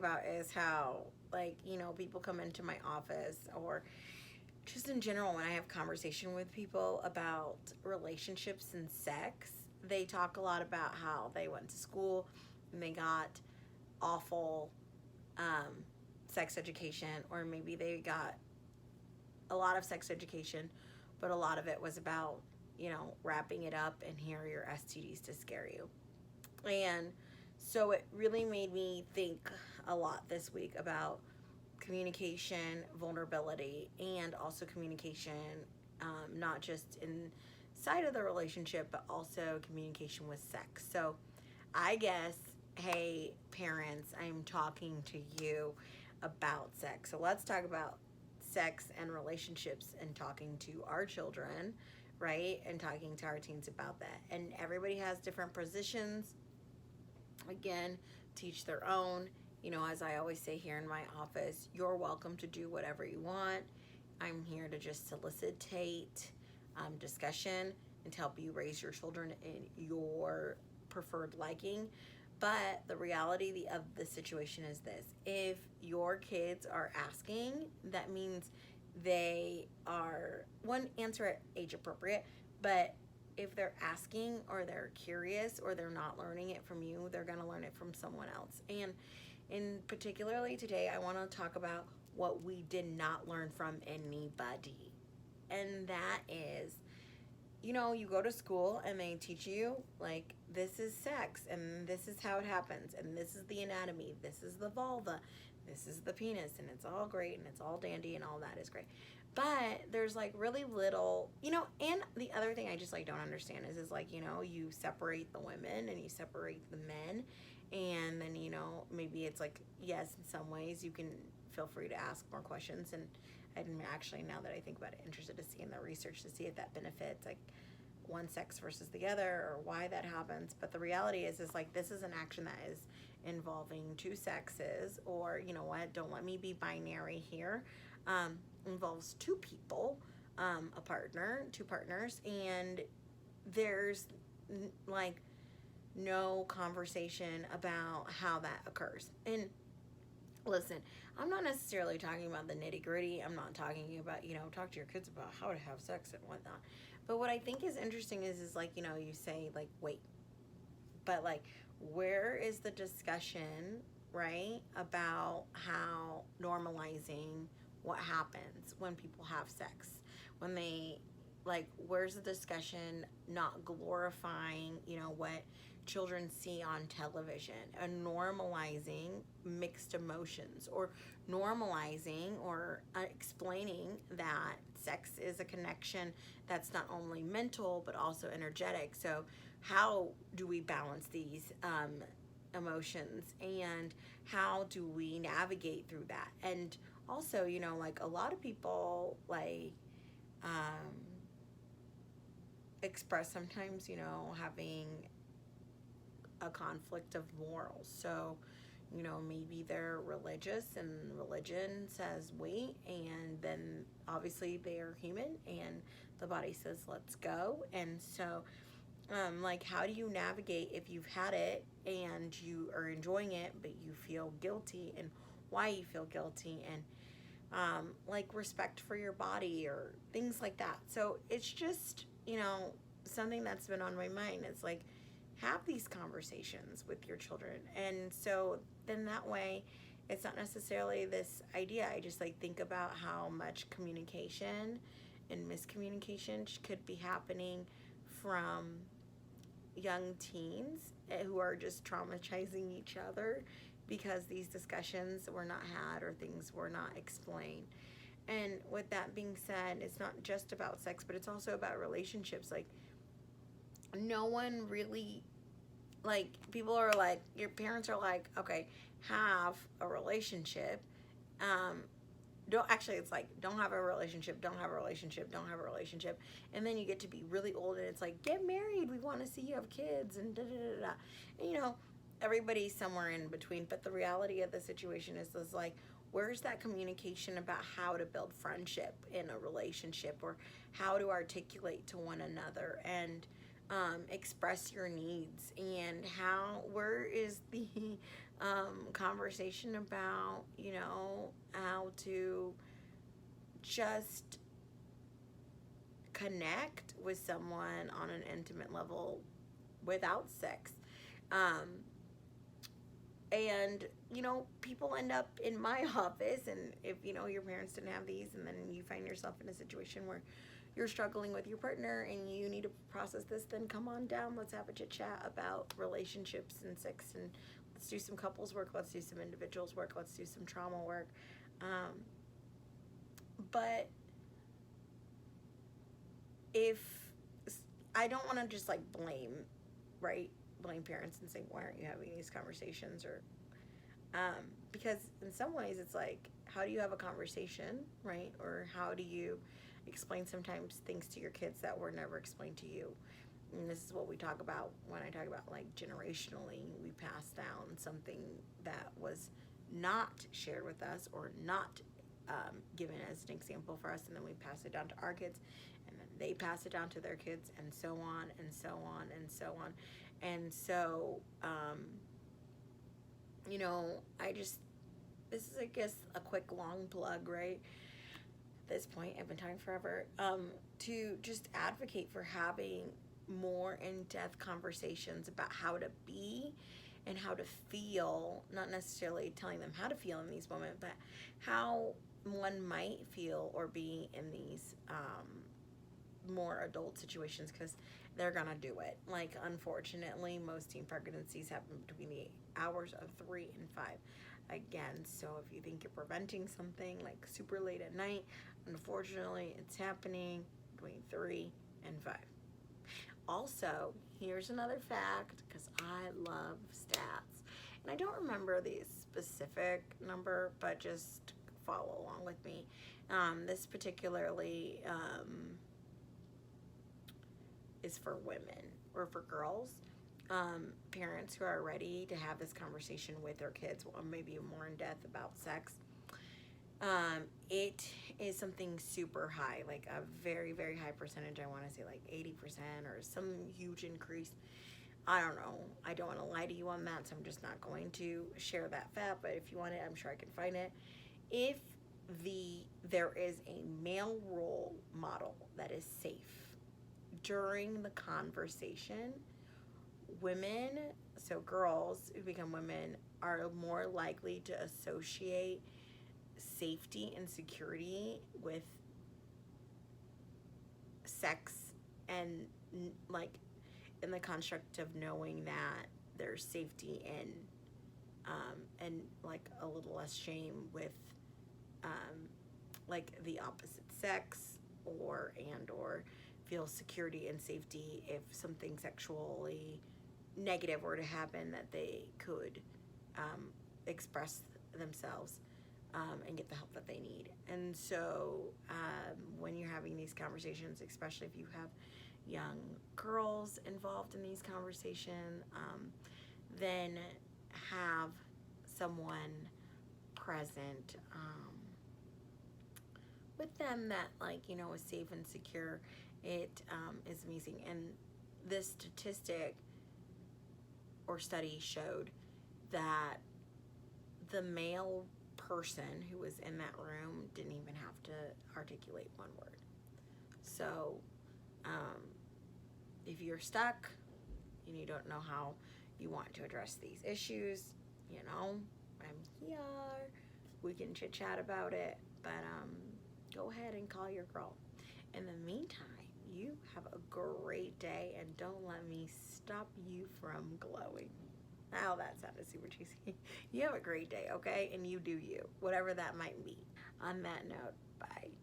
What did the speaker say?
about is how, like, you know, people come into my office, or just in general when I have conversation with people about relationships and sex, they talk a lot about how they went to school and they got awful um, sex education, or maybe they got a lot of sex education, but a lot of it was about, you know, wrapping it up and here are your STDs to scare you. And so it really made me think a lot this week about communication, vulnerability, and also communication, not just inside of the relationship, but also communication with sex. So I guess, hey, parents, I'm talking to you about sex. So let's talk about sex and relationships and talking to our children, right? And talking to our teens about that. And everybody has different positions. Again, teach their own. You know, as I always say here in my office, you're welcome to do whatever you want. I'm here to just solicitate discussion and to help you raise your children in your preferred liking. But the reality of the situation is this: if your kids are asking, that means they are, one, answer at age appropriate, but if they're asking or they're curious or they're not learning it from you, they're going to learn it from someone else. And in particularly today, I want to talk about what we did not learn from anybody. And that is, you know, you go to school and they teach you, like, this is sex and this is how it happens and this is the anatomy, this is the vulva, this is the penis, and it's all great and it's all dandy and all that is great. But there's like really little, you know, and the other thing I just like don't understand is like, you know, you separate the women and you separate the men, and then, you know, maybe it's like, yes, in some ways you can feel free to ask more questions, and I'm actually, now that I think about it, interested to see in the research to see if that benefits like one sex versus the other or why that happens. But the reality is like, this is an action that is involving two sexes, or, you know what, don't let me be binary here, involves two people, a partner, two partners, and there's like no conversation about how that occurs. And listen, I'm not necessarily talking about the nitty gritty. I'm not talking about, you know, talk to your kids about how to have sex and whatnot. But what I think is interesting is like, you know, you say like, wait, but like, where is the discussion, right, about how normalizing what happens when people have sex? When they, like, where's the discussion not glorifying, you know, what children see on television, and normalizing mixed emotions, or normalizing or explaining that sex is a connection that's not only mental but also energetic. So how do we balance these emotions, and how do we navigate through that? And also, you know, like a lot of people like express sometimes, you know, having a conflict of morals. So, you know, maybe they're religious and religion says wait, and then obviously they're human and the body says let's go. And so like, how do you navigate if you've had it and you are enjoying it but you feel guilty, and why you feel guilty, and like respect for your body or things like that. So it's just, you know, something that's been on my mind. It's like, have these conversations with your children. And so then that way it's not necessarily this idea. I just like think about how much communication and miscommunication could be happening from young teens who are just traumatizing each other because these discussions were not had or things were not explained. And with that being said, it's not just about sex, but it's also about relationships. Like, no one really, like, people are like, your parents are like, okay, have a relationship. Don't actually, it's like, don't have a relationship, don't have a relationship, don't have a relationship. And then you get to be really old and it's like, get married, we want to see you have kids, and da da da da. And, you know, everybody's somewhere in between. But the reality of the situation is like, where's that communication about how to build friendship in a relationship, or how to articulate to one another? And express your needs, and where is the conversation about, how to just connect with someone on an intimate level without sex. Um, and, people end up in my office, and if, your parents didn't have these, and then you find yourself in a situation where you're struggling with your partner and you need to process this, then come on down. Let's have a chit chat about relationships and sex, and let's do some couples work. Let's do some individuals work. Let's do some trauma work. But if I don't want to just like blame parents and say, why aren't you having these conversations? Or because in some ways it's like, how do you have a conversation, right? Or how do you explain sometimes things to your kids that were never explained to you? And this is what we talk about when I talk about like generationally, we pass down something that was not shared with us or not given as an example for us, and then we pass it down to our kids, and then they pass it down to their kids, and so on and so on and so on. And so this is, I guess, a quick long plug, right? At this point, I've been talking forever, to just advocate for having more in-depth conversations about how to be and how to feel, not necessarily telling them how to feel in these moments, but how one might feel or be in these more adult situations, because they're gonna do it. Like, unfortunately, most teen pregnancies happen between the hours of 3 and 5. Again, so if you think you're preventing something like super late at night, unfortunately, it's happening between 3 and 5. Also, here's another fact, because I love stats, and I don't remember the specific number, but just follow along with me. This particularly is for women or for girls. Parents who are ready to have this conversation with their kids, or maybe more in depth about sex. It is something super high, like a very, very high percentage. I want to say like 80% or some huge increase. I don't know. I don't want to lie to you on that, so I'm just not going to share that fact. But if you want it, I'm sure I can find it. If there is a male role model that is safe during the conversation, women, so girls who become women, are more likely to associate safety and security with sex, and like in the construct of knowing that there's safety and like a little less shame with like the opposite sex, or feel security and safety if something sexually negative were to happen, that they could express themselves and get the help that they need. And so when you're having these conversations, especially if you have young girls involved in these conversations, then have someone present with them that is safe and secure. It is amazing. And this statistic or study showed that the male person who was in that room didn't even have to articulate one word. So if you're stuck and you don't know how you want to address these issues, I'm here. We can chit chat about it, but go ahead and call your girl. In the meantime, you have a great day, and don't let me stop you from glowing. Oh, that sounded super cheesy. You have a great day, okay? And you do you, whatever that might be. On that note, bye.